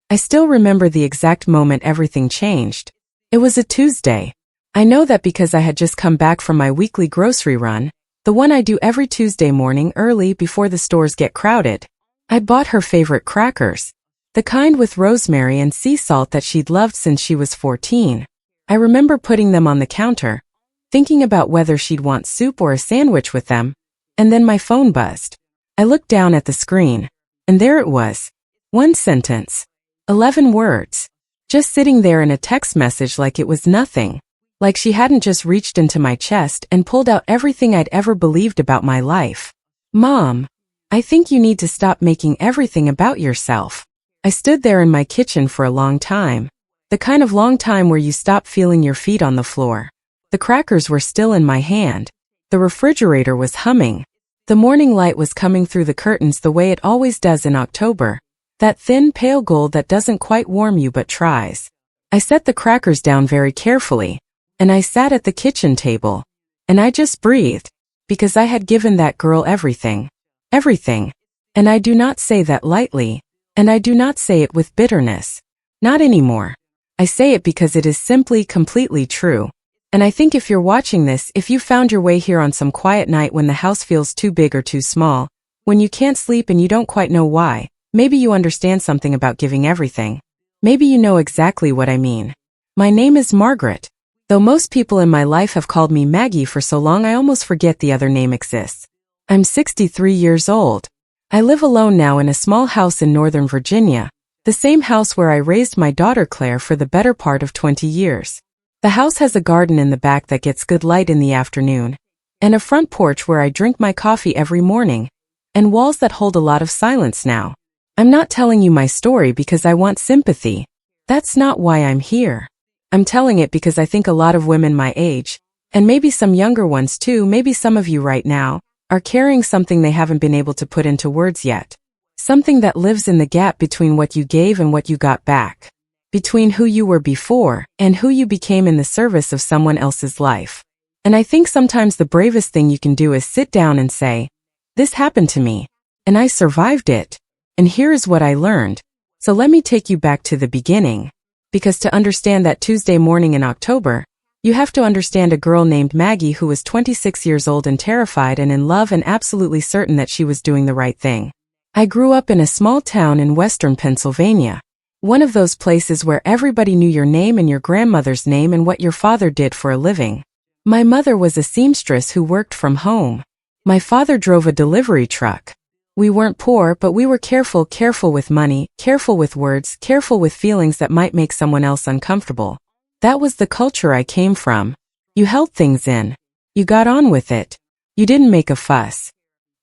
I still remember the exact moment everything changed. It was a Tuesday. I know that because I had just come back from my weekly grocery run, the one I do every Tuesday morning early before the stores get crowded. I'd bought her favorite crackers, the kind with rosemary and sea salt that she'd loved since she was 14. I remember putting them on the counter, thinking about whether she'd want soup or a sandwich with them, and then my phone buzzed. I looked down at the screen, and there it was. One sentence. 11 words. Just sitting there in a text message like it was nothing. Like she hadn't just reached into my chest and pulled out everything I'd ever believed about my life. Mom, I think you need to stop making everything about yourself. I stood there in my kitchen for a long time. The kind of long time where you stop feeling your feet on the floor. The crackers were still in my hand. The refrigerator was humming. The morning light was coming through the curtains the way it always does in October. That thin, pale gold that doesn't quite warm you but tries. I set the crackers down very carefully, and I sat at the kitchen table, and I just breathed, because I had given that girl everything. Everything. And I do not say that lightly, and I do not say it with bitterness. Not anymore. I say it because it is simply completely true. And I think if you're watching this, if you found your way here on some quiet night when the house feels too big or too small, when you can't sleep and you don't quite know why, maybe you understand something about giving everything. Maybe you know exactly what I mean. My name is Margaret. Though most people in my life have called me Maggie for so long I almost forget the other name exists. I'm 63 years old. I live alone now in a small house in Northern Virginia, the same house where I raised my daughter Claire for the better part of 20 years. The house has a garden in the back that gets good light in the afternoon, and a front porch where I drink my coffee every morning, and walls that hold a lot of silence now. I'm not telling you my story because I want sympathy. That's not why I'm here. I'm telling it because I think a lot of women my age, and maybe some younger ones too, maybe some of you right now, are carrying something they haven't been able to put into words yet. Something that lives in the gap between what you gave and what you got back. Between who you were before and who you became in the service of someone else's life. And I think sometimes the bravest thing you can do is sit down and say, this happened to me, and I survived it, and here is what I learned. So let me take you back to the beginning. Because to understand that Tuesday morning in October, you have to understand a girl named Maggie who was 26 years old and terrified and in love and absolutely certain that she was doing the right thing. I grew up in a small town in western Pennsylvania. One of those places where everybody knew your name and your grandmother's name and what your father did for a living. My mother was a seamstress who worked from home. My father drove a delivery truck. We weren't poor, but we were careful with money, careful with words, careful with feelings that might make someone else uncomfortable. That was the culture I came from. You held things in. You got on with it. You didn't make a fuss.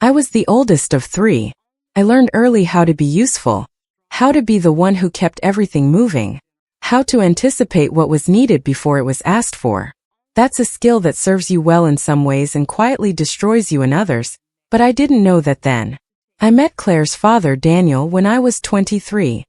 I was the oldest of 3. I learned early how to be useful. How to be the one who kept everything moving. How to anticipate what was needed before it was asked for. That's a skill that serves you well in some ways and quietly destroys you in others, but I didn't know that then. I met Claire's father, Daniel, when I was 23.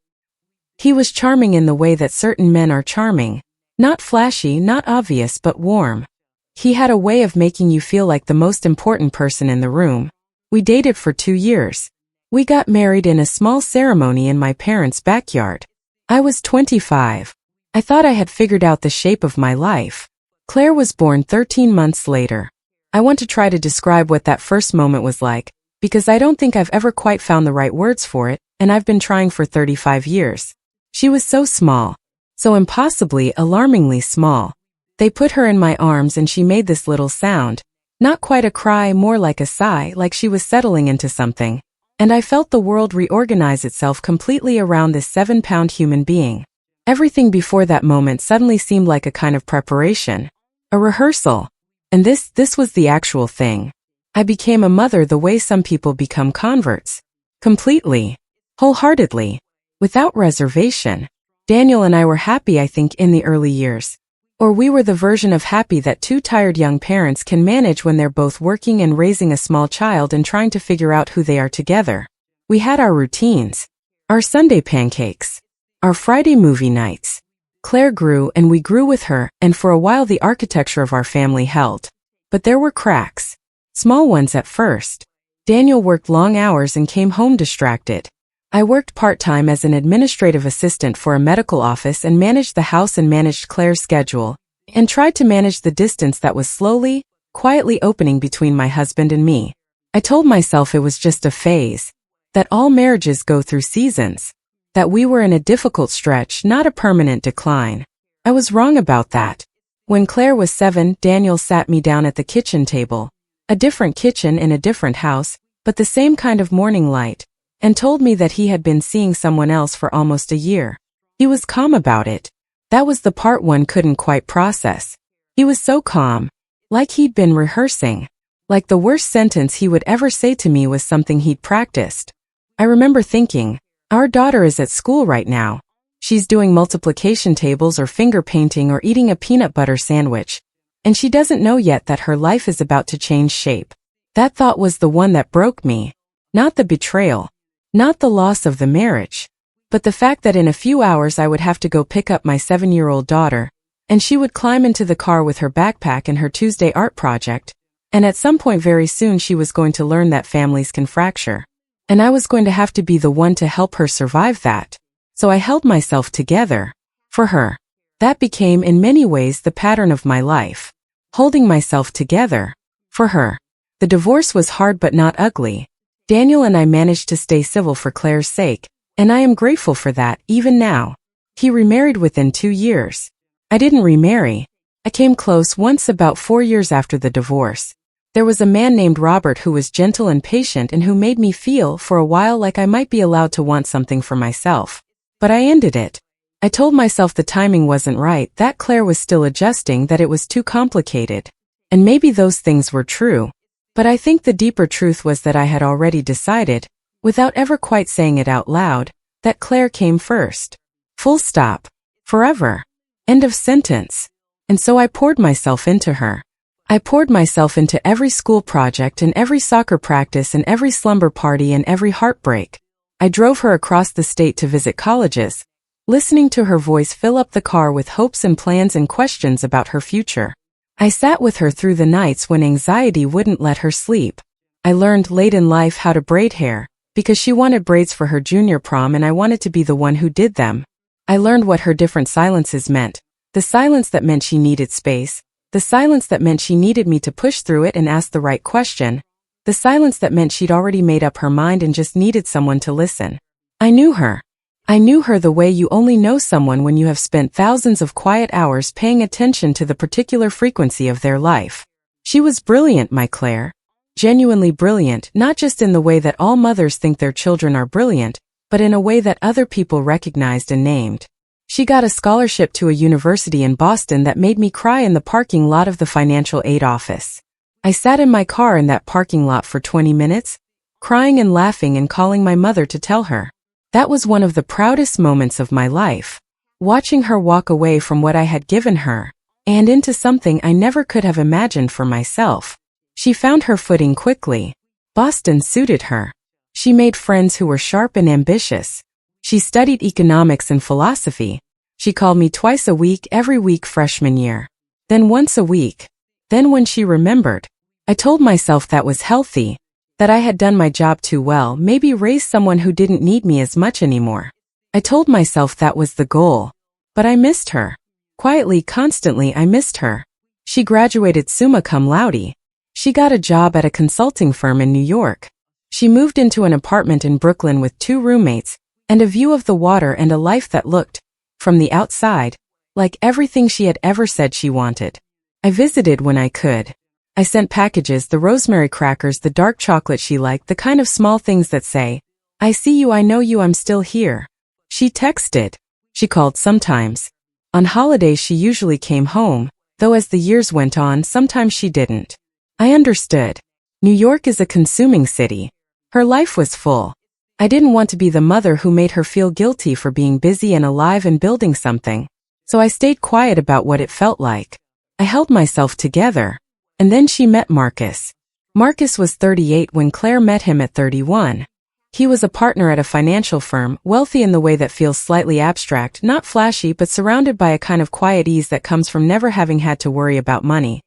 He was charming in the way that certain men are charming. Not flashy, not obvious, but warm. He had a way of making you feel like the most important person in the room. We dated for 2 years. We got married in a small ceremony in my parents' backyard. I was 25. I thought I had figured out the shape of my life. Claire was born 13 months later. I want to try to describe what that first moment was like, because I don't think I've ever quite found the right words for it, and I've been trying for 35 years. She was so small. So impossibly, alarmingly small. They put her in my arms and she made this little sound. Not quite a cry, more like a sigh, like she was settling into something. And I felt the world reorganize itself completely around this 7-pound human being. Everything before that moment suddenly seemed like a kind of preparation. A rehearsal. And this was the actual thing. I became a mother the way some people become converts. Completely. Wholeheartedly. Without reservation. Daniel and I were happy, I think, in the early years. Or we were the version of happy that 2 tired young parents can manage when they're both working and raising a small child and trying to figure out who they are together. We had our routines. Our Sunday pancakes. Our Friday movie nights. Claire grew and we grew with her, and for a while the architecture of our family held. But there were cracks. Small ones at first. Daniel worked long hours and came home distracted. I worked part-time as an administrative assistant for a medical office and managed the house and managed Claire's schedule, and tried to manage the distance that was slowly, quietly opening between my husband and me. I told myself it was just a phase, that all marriages go through seasons, that we were in a difficult stretch, not a permanent decline. I was wrong about that. When Claire was 7, Daniel sat me down at the kitchen table, a different kitchen in a different house, but the same kind of morning light, and told me that he had been seeing someone else for almost a year. He was calm about it. That was the part one couldn't quite process. He was so calm, like he'd been rehearsing, like the worst sentence he would ever say to me was something he'd practiced. I remember thinking, our daughter is at school right now. She's doing multiplication tables or finger painting or eating a peanut butter sandwich, and she doesn't know yet that her life is about to change shape. That thought was the one that broke me. Not the betrayal, not the loss of the marriage, but the fact that in a few hours I would have to go pick up my 7-year-old daughter, and she would climb into the car with her backpack and her Tuesday art project, and at some point very soon she was going to learn that families can fracture. And I was going to have to be the one to help her survive that. So I held myself together. For her. That became in many ways the pattern of my life. Holding myself together. For her. The divorce was hard but not ugly. Daniel and I managed to stay civil for Claire's sake, and I am grateful for that, even now. He remarried within 2 years. I didn't remarry. I came close once about 4 years after the divorce. There was a man named Robert who was gentle and patient and who made me feel for a while like I might be allowed to want something for myself. But I ended it. I told myself the timing wasn't right, that Claire was still adjusting, that it was too complicated. And maybe those things were true. But I think the deeper truth was that I had already decided, without ever quite saying it out loud, that Claire came first. Full stop. Forever. End of sentence. And so I poured myself into her. I poured myself into every school project and every soccer practice and every slumber party and every heartbreak. I drove her across the state to visit colleges, listening to her voice fill up the car with hopes and plans and questions about her future. I sat with her through the nights when anxiety wouldn't let her sleep. I learned late in life how to braid hair, because she wanted braids for her junior prom and I wanted to be the one who did them. I learned what her different silences meant. The silence that meant she needed space, the silence that meant she needed me to push through it and ask the right question, the silence that meant she'd already made up her mind and just needed someone to listen. I knew her. I knew her the way you only know someone when you have spent thousands of quiet hours paying attention to the particular frequency of their life. She was brilliant, my Claire. Genuinely brilliant, not just in the way that all mothers think their children are brilliant, but in a way that other people recognized and named. She got a scholarship to a university in Boston that made me cry in the parking lot of the financial aid office. I sat in my car in that parking lot for 20 minutes, crying and laughing and calling my mother to tell her. That was one of the proudest moments of my life. Watching her walk away from what I had given her, and into something I never could have imagined for myself. She found her footing quickly. Boston suited her. She made friends who were sharp and ambitious. She studied economics and philosophy. She called me twice a week every week freshman year. Then once a week. Then when she remembered. I told myself that was healthy. That I had done my job too well, maybe raised someone who didn't need me as much anymore. I told myself that was the goal. But I missed her. Quietly, constantly, I missed her. She graduated summa cum laude. She got a job at a consulting firm in New York. She moved into an apartment in Brooklyn with 2 roommates, and a view of the water and a life that looked, from the outside, like everything she had ever said she wanted. I visited when I could. I sent packages, the rosemary crackers, the dark chocolate she liked, the kind of small things that say, I see you, I know you, I'm still here. She texted. She called sometimes. On holidays she usually came home, though as the years went on sometimes she didn't. I understood. New York is a consuming city. Her life was full. I didn't want to be the mother who made her feel guilty for being busy and alive and building something. So I stayed quiet about what it felt like. I held myself together. And then she met Marcus. Marcus was 38 when Claire met him at 31. He was a partner at a financial firm, wealthy in the way that feels slightly abstract, not flashy but surrounded by a kind of quiet ease that comes from never having had to worry about money.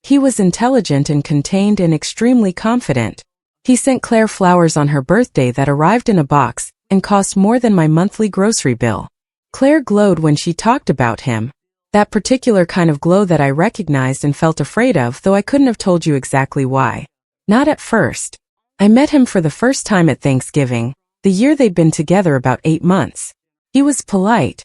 He was intelligent and contained and extremely confident. He sent Claire flowers on her birthday that arrived in a box, and cost more than my monthly grocery bill. Claire glowed when she talked about him. That particular kind of glow that I recognized and felt afraid of, though I couldn't have told you exactly why. Not at first. I met him for the first time at Thanksgiving, the year they'd been together about 8 months. He was polite.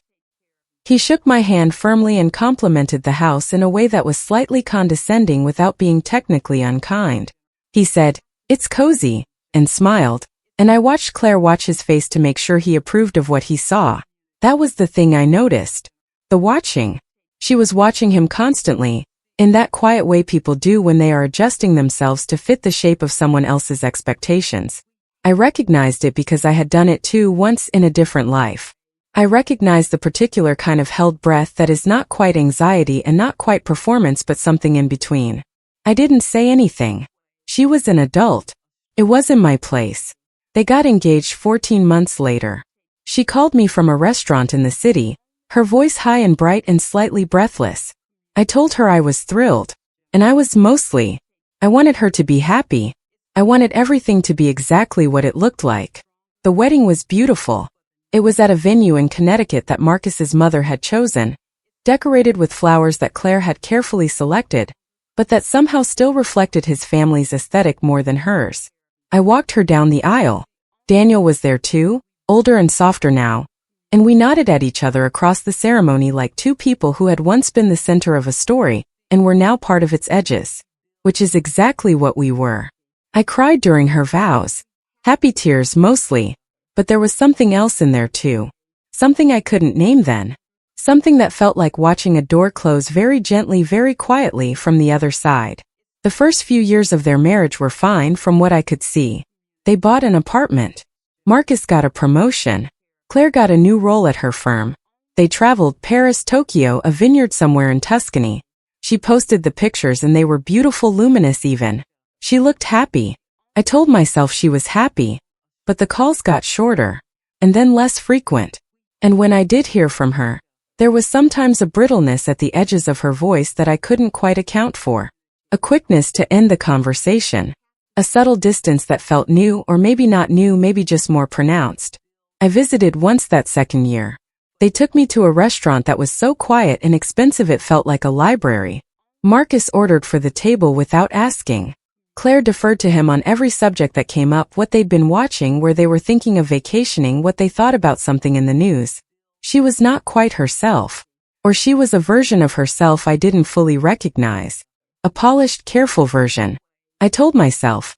He shook my hand firmly and complimented the house in a way that was slightly condescending without being technically unkind. He said, "It's cozy," and smiled, and I watched Claire watch his face to make sure he approved of what he saw. That was the thing I noticed. The watching. She was watching him constantly, in that quiet way people do when they are adjusting themselves to fit the shape of someone else's expectations. I recognized it because I had done it too once in a different life. I recognized the particular kind of held breath that is not quite anxiety and not quite performance but something in between. I didn't say anything. She was an adult. It was in my place. They got engaged 14 months later. She called me from a restaurant in the city, her voice high and bright and slightly breathless. I told her I was thrilled. And I was mostly. I wanted her to be happy. I wanted everything to be exactly what it looked like. The wedding was beautiful. It was at a venue in Connecticut that Marcus's mother had chosen, decorated with flowers that Claire had carefully selected, but that somehow still reflected his family's aesthetic more than hers. I walked her down the aisle. Daniel was there too, older and softer now, and we nodded at each other across the ceremony like two people who had once been the center of a story and were now part of its edges, which is exactly what we were. I cried during her vows. Happy tears mostly. But there was something else in there too. Something I couldn't name then. Something that felt like watching a door close very gently, very quietly from the other side. The first few years of their marriage were fine from what I could see. They bought an apartment. Marcus got a promotion. Claire got a new role at her firm. They traveled Paris, Tokyo, a vineyard somewhere in Tuscany. She posted the pictures and they were beautiful, luminous even. She looked happy. I told myself she was happy. But the calls got shorter, and then less frequent. And when I did hear from her, there was sometimes a brittleness at the edges of her voice that I couldn't quite account for. A quickness to end the conversation. A subtle distance that felt new, or maybe not new, maybe just more pronounced. I visited once that second year. They took me to a restaurant that was so quiet and expensive it felt like a library. Marcus ordered for the table without asking. Claire deferred to him on every subject that came up, what they'd been watching, where they were thinking of vacationing, what they thought about something in the news. She was not quite herself. Or she was a version of herself I didn't fully recognize. A polished, careful version. I told myself.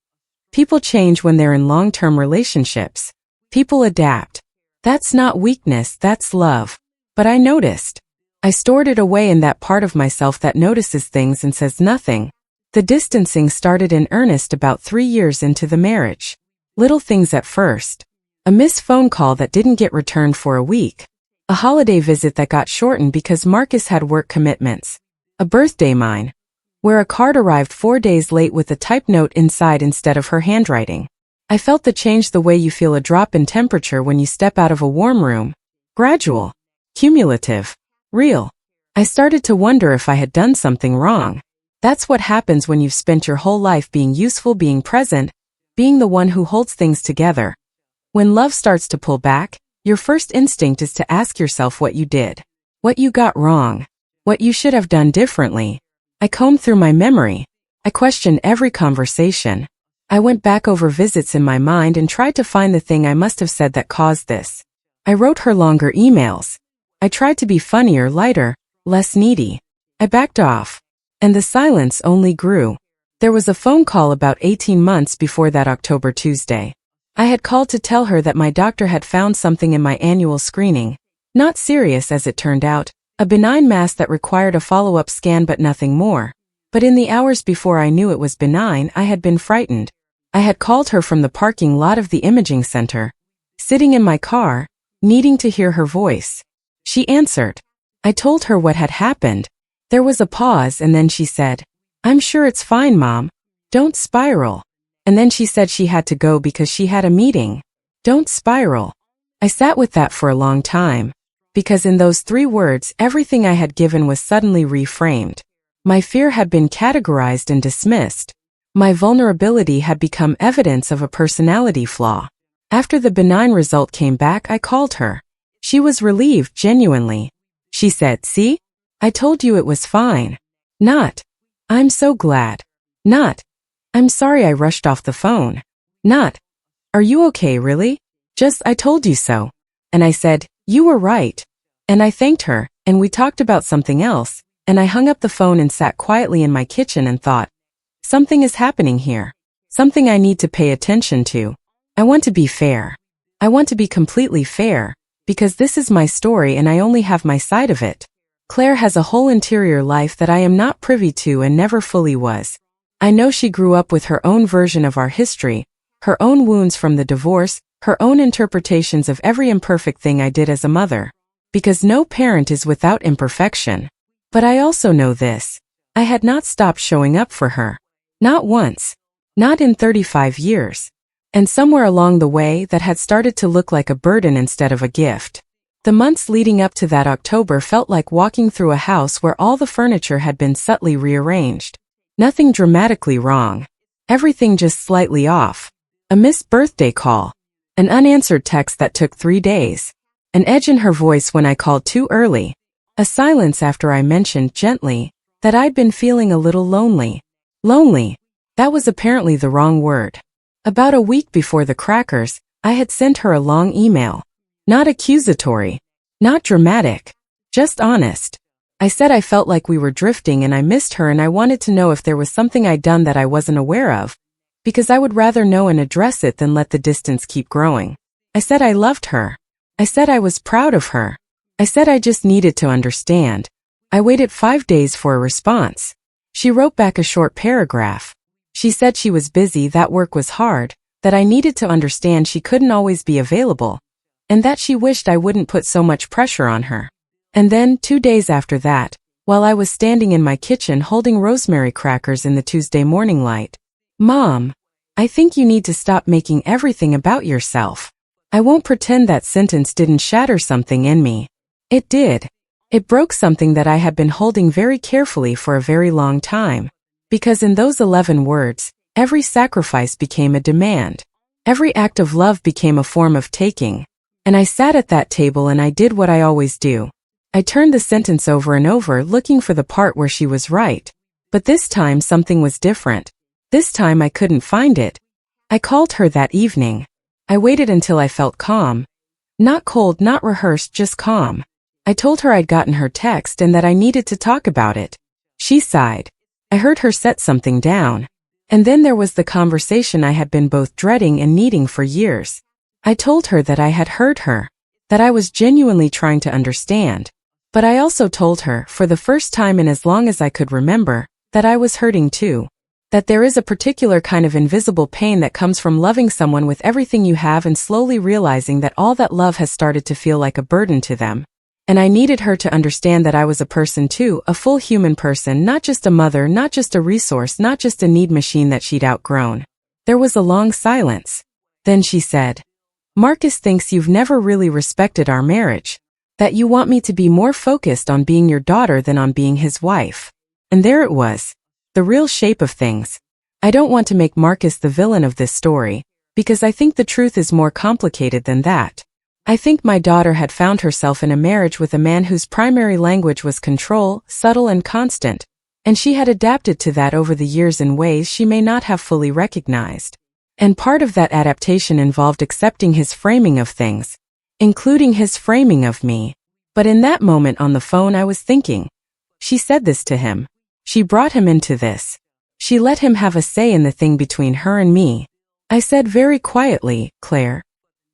People change when they're in long-term relationships. People adapt. That's not weakness, that's love. But I noticed. I stored it away in that part of myself that notices things and says nothing. The distancing started in earnest about 3 years into the marriage. Little things at first. A missed phone call that didn't get returned for a week. A holiday visit that got shortened because Marcus had work commitments. A birthday mine, where a card arrived 4 days late with a typed note inside instead of her handwriting. I felt the change the way you feel a drop in temperature when you step out of a warm room. Gradual. Cumulative. Real. I started to wonder if I had done something wrong. That's what happens when you've spent your whole life being useful, being present, being the one who holds things together. When love starts to pull back, your first instinct is to ask yourself what you did, what you got wrong, what you should have done differently. I combed through my memory. I questioned every conversation. I went back over visits in my mind and tried to find the thing I must have said that caused this. I wrote her longer emails. I tried to be funnier, lighter, less needy. I backed off. And the silence only grew. There was a phone call about 18 months before that October Tuesday. I had called to tell her that my doctor had found something in my annual screening. Not serious as it turned out, a benign mass that required a follow-up scan but nothing more. But in the hours before I knew it was benign, I had been frightened. I had called her from the parking lot of the imaging center, sitting in my car, needing to hear her voice. She answered. I told her what had happened. There was a pause and then she said, "I'm sure it's fine, Mom. Don't spiral." And then she said she had to go because she had a meeting. Don't spiral. I sat with that for a long time. Because in those 3 words, everything I had given was suddenly reframed. My fear had been categorized and dismissed. My vulnerability had become evidence of a personality flaw. After the benign result came back, I called her. She was relieved, genuinely. She said, "See? I told you it was fine." Not, "I'm so glad." Not, "I'm sorry I rushed off the phone." Not, "Are you okay, really?" Just, "I told you so." And I said, "You were right." And I thanked her, and we talked about something else, and I hung up the phone and sat quietly in my kitchen and thought, something is happening here. Something I need to pay attention to. I want to be fair. I want to be completely fair, because this is my story and I only have my side of it. Claire has a whole interior life that I am not privy to and never fully was. I know she grew up with her own version of our history, her own wounds from the divorce, her own interpretations of every imperfect thing I did as a mother. Because no parent is without imperfection. But I also know this. I had not stopped showing up for her. Not once. Not in 35 years. And somewhere along the way that had started to look like a burden instead of a gift. The months leading up to that October felt like walking through a house where all the furniture had been subtly rearranged. Nothing dramatically wrong. Everything just slightly off. A missed birthday call. An unanswered text that took 3 days. An edge in her voice when I called too early. A silence after I mentioned gently that I'd been feeling a little lonely. Lonely. That was apparently the wrong word. About a week before the crackers, I had sent her a long email. Not accusatory. Not dramatic. Just honest. I said I felt like we were drifting and I missed her and I wanted to know if there was something I'd done that I wasn't aware of, because I would rather know and address it than let the distance keep growing. I said I loved her. I said I was proud of her. I said I just needed to understand. I waited 5 days for a response. She wrote back a short paragraph. She said she was busy, that work was hard, that I needed to understand she couldn't always be available, and that she wished I wouldn't put so much pressure on her. And then, 2 days after that, while I was standing in my kitchen holding rosemary crackers in the Tuesday morning light, "Mom, I think you need to stop making everything about yourself." I won't pretend that sentence didn't shatter something in me. It did. It broke something that I had been holding very carefully for a very long time. Because in those 11 words, every sacrifice became a demand. Every act of love became a form of taking. And I sat at that table and I did what I always do. I turned the sentence over and over looking for the part where she was right. But this time something was different. This time I couldn't find it. I called her that evening. I waited until I felt calm. Not cold, not rehearsed, just calm. I told her I'd gotten her text and that I needed to talk about it. She sighed. I heard her set something down. And then there was the conversation I had been both dreading and needing for years. I told her that I had heard her, that I was genuinely trying to understand. But I also told her, for the first time in as long as I could remember, that I was hurting too. That there is a particular kind of invisible pain that comes from loving someone with everything you have and slowly realizing that all that love has started to feel like a burden to them. And I needed her to understand that I was a person too, a full human person, not just a mother, not just a resource, not just a need machine that she'd outgrown. There was a long silence. Then she said, "Marcus thinks you've never really respected our marriage. That you want me to be more focused on being your daughter than on being his wife." And there it was. The real shape of things. I don't want to make Marcus the villain of this story, because I think the truth is more complicated than that. I think my daughter had found herself in a marriage with a man whose primary language was control, subtle and constant, and she had adapted to that over the years in ways she may not have fully recognized. And part of that adaptation involved accepting his framing of things, including his framing of me. But in that moment on the phone I was thinking, she said this to him. She brought him into this. She let him have a say in the thing between her and me. I said very quietly, "Claire,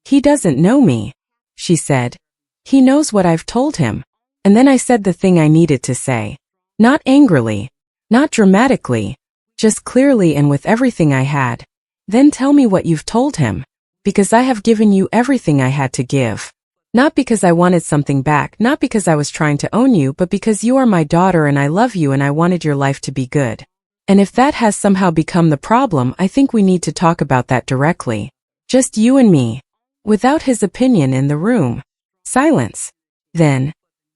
he doesn't know me." She said, "He knows what I've told him." And then I said the thing I needed to say. Not angrily, not dramatically, just clearly and with everything I had. "Then tell me what you've told him. Because I have given you everything I had to give. Not because I wanted something back, not because I was trying to own you, but because you are my daughter and I love you and I wanted your life to be good. And if that has somehow become the problem, I think we need to talk about that directly. Just you and me." Without his opinion in the room. Silence. Then,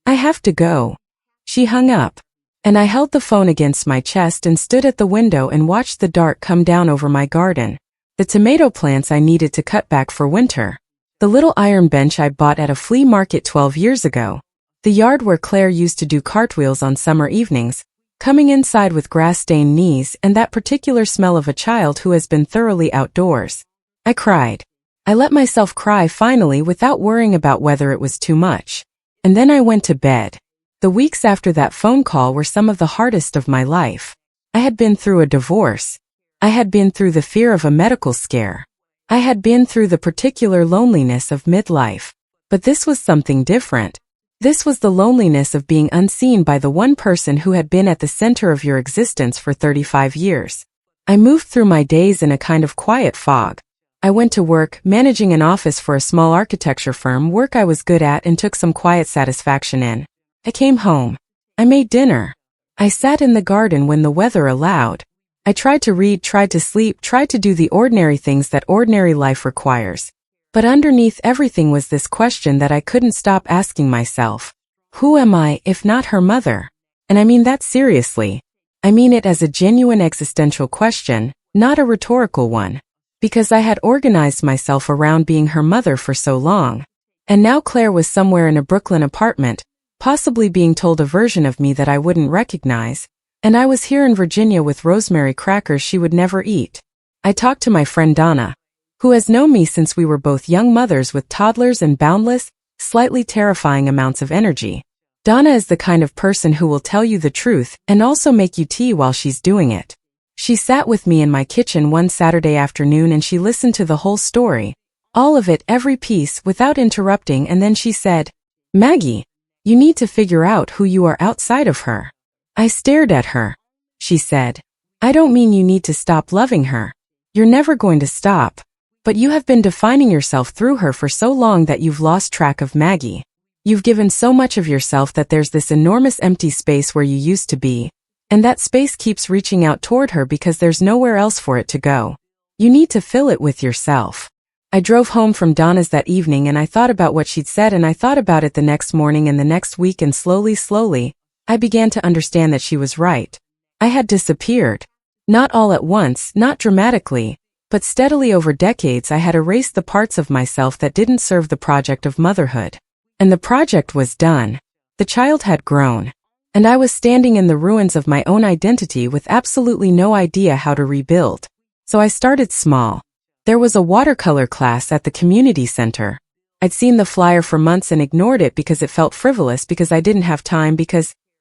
"I have to go." She hung up. And I held the phone against my chest and stood at the window and watched the dark come down over my garden. The tomato plants I needed to cut back for winter. The little iron bench I bought at a flea market 12 years ago. The yard where Claire used to do cartwheels on summer evenings, coming inside with grass-stained knees, and that particular smell of a child who has been thoroughly outdoors. I cried. I let myself cry finally without worrying about whether it was too much. And then I went to bed. The weeks after that phone call were some of the hardest of my life. I had been through a divorce. I had been through the fear of a medical scare. I had been through the particular loneliness of midlife. But this was something different. This was the loneliness of being unseen by the one person who had been at the center of your existence for 35 years. I moved through my days in a kind of quiet fog. I went to work, managing an office for a small architecture firm, work I was good at and took some quiet satisfaction in. I came home. I made dinner. I sat in the garden when the weather allowed. I tried to read, tried to sleep, tried to do the ordinary things that ordinary life requires. But underneath everything was this question that I couldn't stop asking myself. Who am I, if not her mother? And I mean that seriously. I mean it as a genuine existential question, not a rhetorical one. Because I had organized myself around being her mother for so long. And now Claire was somewhere in a Brooklyn apartment, possibly being told a version of me that I wouldn't recognize, and I was here in Virginia with rosemary crackers she would never eat. I talked to my friend Donna, who has known me since we were both young mothers with toddlers and boundless, slightly terrifying amounts of energy. Donna is the kind of person who will tell you the truth and also make you tea while she's doing it. She sat with me in my kitchen one Saturday afternoon and she listened to the whole story, all of it, every piece, without interrupting, and then she said, "Maggie, you need to figure out who you are outside of her." I stared at her. She said, "I don't mean you need to stop loving her. You're never going to stop. But you have been defining yourself through her for so long that you've lost track of Maggie. You've given so much of yourself that there's this enormous empty space where you used to be. And that space keeps reaching out toward her because there's nowhere else for it to go. You need to fill it with yourself." I drove home from Donna's that evening and I thought about what she'd said, and I thought about it the next morning and the next week, and slowly, I began to understand that she was right. I had disappeared. Not all at once, not dramatically, but steadily over decades I had erased the parts of myself that didn't serve the project of motherhood. And the project was done. The child had grown. And I was standing in the ruins of my own identity with absolutely no idea how to rebuild. So I started small. There was a watercolor class at the community center. I'd seen the flyer for months and ignored it because it felt frivolous, because I didn't have time,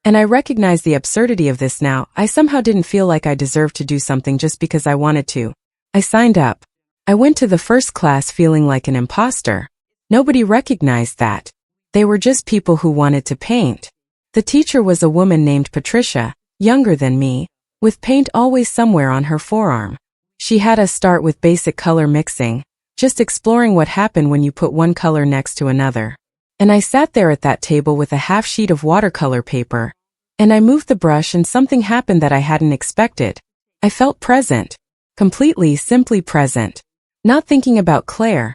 and I recognize the absurdity of this now. I somehow didn't feel like I deserved to do something just because I wanted to. I signed up. I went to the first class feeling like an imposter. Nobody recognized that. They were just people who wanted to paint. The teacher was a woman named Patricia, younger than me, with paint always somewhere on her forearm. She had us start with basic color mixing, just exploring what happened when you put one color next to another. And I sat there at that table with a half sheet of watercolor paper, and I moved the brush and something happened that I hadn't expected. I felt present. Completely, simply present. Not thinking about Claire.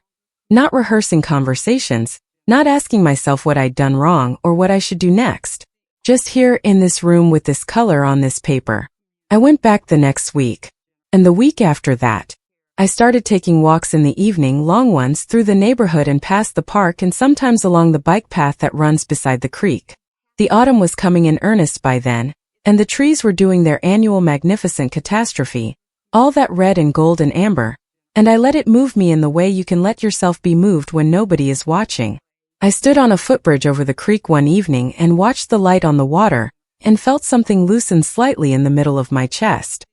Not rehearsing conversations. Not asking myself what I'd done wrong or what I should do next. Just here in this room with this color on this paper. I went back the next week. And the week after that. I started taking walks in the evening, long ones, through the neighborhood and past the park, and sometimes along the bike path that runs beside the creek. The autumn was coming in earnest by then, and the trees were doing their annual magnificent catastrophe. All that red and gold and amber. And I let it move me in the way you can let yourself be moved when nobody is watching. I stood on a footbridge over the creek one evening and watched the light on the water, and felt something loosen slightly in the middle of my chest.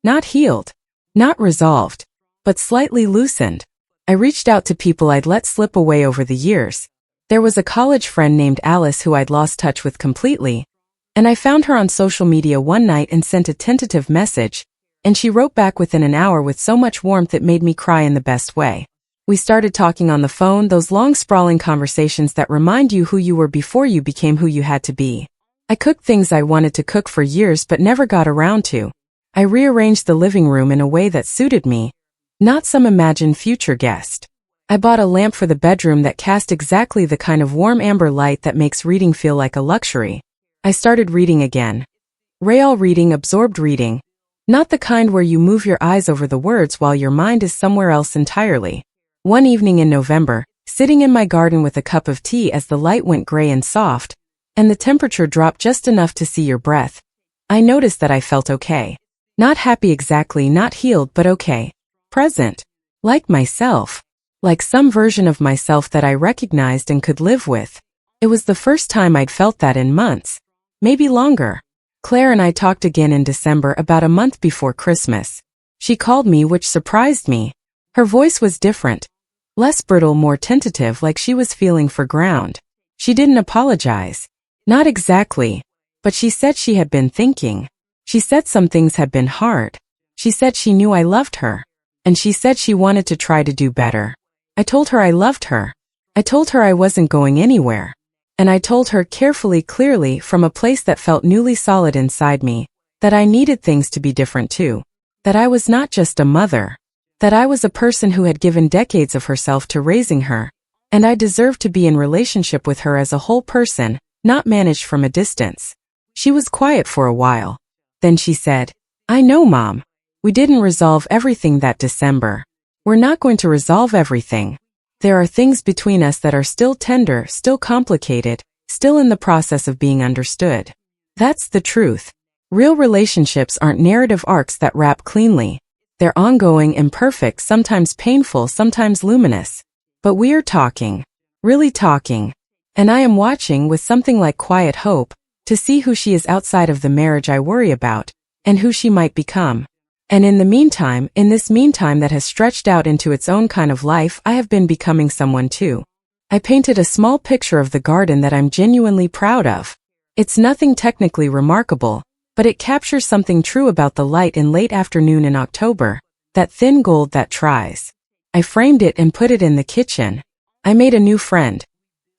Not healed. Not resolved. But slightly loosened. I reached out to people I'd let slip away over the years. There was a college friend named Alice who I'd lost touch with completely, and I found her on social media one night and sent a tentative message, and she wrote back within an hour with so much warmth it made me cry in the best way. We started talking on the phone, those long sprawling conversations that remind you who you were before you became who you had to be. I cooked things I wanted to cook for years but never got around to. I rearranged the living room in a way that suited me, not some imagined future guest. I bought a lamp for the bedroom that cast exactly the kind of warm amber light that makes reading feel like a luxury. I started reading again. Real reading, absorbed reading. Not the kind where you move your eyes over the words while your mind is somewhere else entirely. One evening in November, sitting in my garden with a cup of tea as the light went gray and soft, and the temperature dropped just enough to see your breath, I noticed that I felt okay. Not happy exactly, not healed, but okay. Present. Like myself. Like some version of myself that I recognized and could live with. It was the first time I'd felt that in months. Maybe longer. Claire and I talked again in December, about a month before Christmas. She called me, which surprised me. Her voice was different. Less brittle, more tentative, like she was feeling for ground. She didn't apologize. Not exactly. But she said she had been thinking. She said some things had been hard. She said she knew I loved her. And she said she wanted to try to do better. I told her I loved her. I told her I wasn't going anywhere. And I told her carefully, clearly, from a place that felt newly solid inside me, that I needed things to be different too. That I was not just a mother. That I was a person who had given decades of herself to raising her. And I deserved to be in relationship with her as a whole person, not managed from a distance. She was quiet for a while. Then she said, I know, Mom. We didn't resolve everything that December. We're not going to resolve everything. There are things between us that are still tender, still complicated, still in the process of being understood. That's the truth. Real relationships aren't narrative arcs that wrap cleanly. They're ongoing, imperfect, sometimes painful, sometimes luminous. But we are talking. Really talking. And I am watching with something like quiet hope to see who she is outside of the marriage I worry about, and who she might become. And in this meantime that has stretched out into its own kind of life, I have been becoming someone too. I painted a small picture of the garden that I'm genuinely proud of. It's nothing technically remarkable, but it captures something true about the light in late afternoon in October, that thin gold that tries. I framed it and put it in the kitchen. I made a new friend.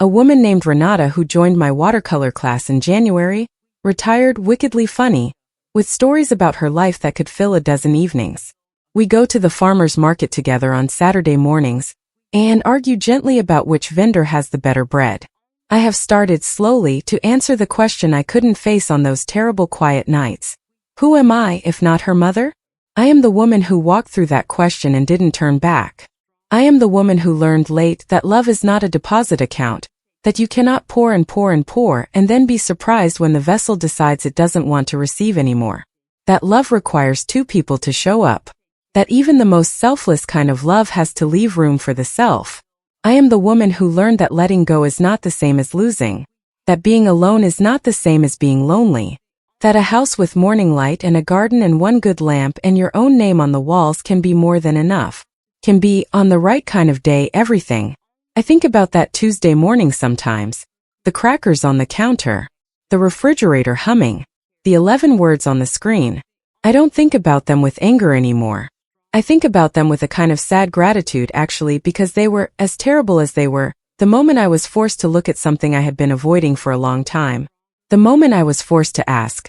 A woman named Renata who joined my watercolor class in January, retired, wickedly funny, with stories about her life that could fill a dozen evenings. We go to the farmer's market together on Saturday mornings and argue gently about which vendor has the better bread. I have started slowly to answer the question I couldn't face on those terrible quiet nights. Who am I if not her mother? I am the woman who walked through that question and didn't turn back. I am the woman who learned late that love is not a deposit account, that you cannot pour and pour and pour and then be surprised when the vessel decides it doesn't want to receive anymore. That love requires two people to show up. That even the most selfless kind of love has to leave room for the self. I am the woman who learned that letting go is not the same as losing. That being alone is not the same as being lonely. That a house with morning light and a garden and one good lamp and your own name on the walls can be more than enough. Can be, on the right kind of day, everything. I think about that Tuesday morning sometimes. The crackers on the counter. The refrigerator humming. The 11 words on the screen. I don't think about them with anger anymore. I think about them with a kind of sad gratitude actually, because they were, as terrible as they were, the moment I was forced to look at something I had been avoiding for a long time. The moment I was forced to ask,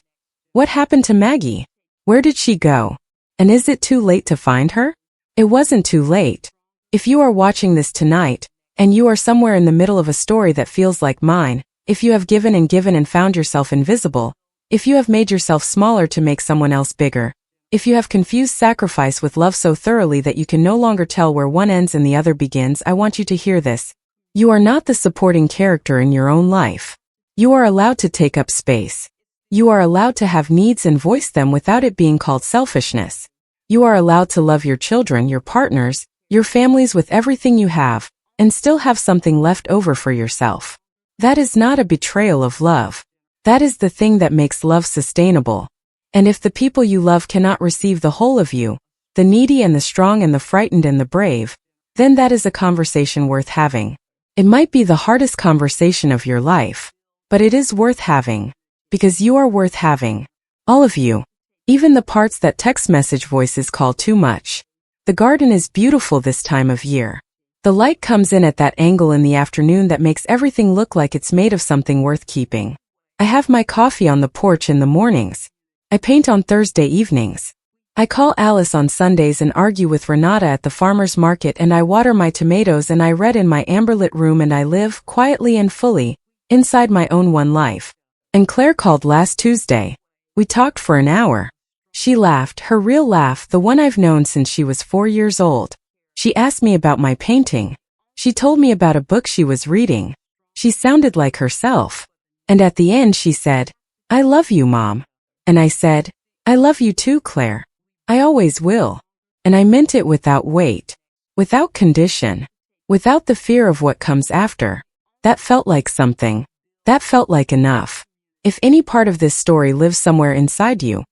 what happened to Maggie? Where did she go? And is it too late to find her? It wasn't too late. If you are watching this tonight, and you are somewhere in the middle of a story that feels like mine, if you have given and found yourself invisible, if you have made yourself smaller to make someone else bigger, if you have confused sacrifice with love so thoroughly that you can no longer tell where one ends and the other begins, I want you to hear this. You are not the supporting character in your own life. You are allowed to take up space. You are allowed to have needs and voice them without it being called selfishness. You are allowed to love your children, your partners, your families with everything you have, and still have something left over for yourself. That is not a betrayal of love. That is the thing that makes love sustainable. And if the people you love cannot receive the whole of you, the needy and the strong and the frightened and the brave, then that is a conversation worth having. It might be the hardest conversation of your life, but it is worth having, because you are worth having. All of you. Even the parts that text message voices call too much. The garden is beautiful this time of year. The light comes in at that angle in the afternoon that makes everything look like it's made of something worth keeping. I have my coffee on the porch in the mornings. I paint on Thursday evenings. I call Alice on Sundays and argue with Renata at the farmer's market, and I water my tomatoes and I read in my amber-lit room, and I live, quietly and fully, inside my own one life. And Claire called last Tuesday. We talked for an hour. She laughed, her real laugh, the one I've known since she was 4 years old. She asked me about my painting. She told me about a book she was reading. She sounded like herself. And at the end she said, "I love you, Mom." And I said, "I love you too, Claire. I always will." And I meant it without weight, without condition, without the fear of what comes after. That felt like something. That felt like enough. If any part of this story lives somewhere inside you,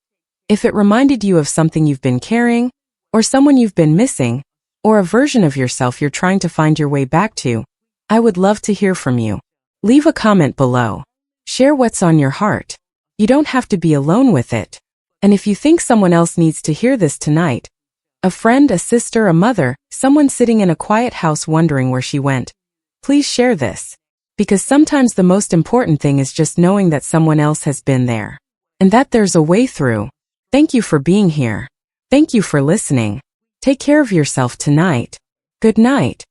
if it reminded you of something you've been carrying, or someone you've been missing, or a version of yourself you're trying to find your way back to, I would love to hear from you. Leave a comment below. Share what's on your heart. You don't have to be alone with it. And if you think someone else needs to hear this tonight, a friend, a sister, a mother, someone sitting in a quiet house wondering where she went, please share this. Because sometimes the most important thing is just knowing that someone else has been there. And that there's a way through. Thank you for being here. Thank you for listening. Take care of yourself tonight. Good night.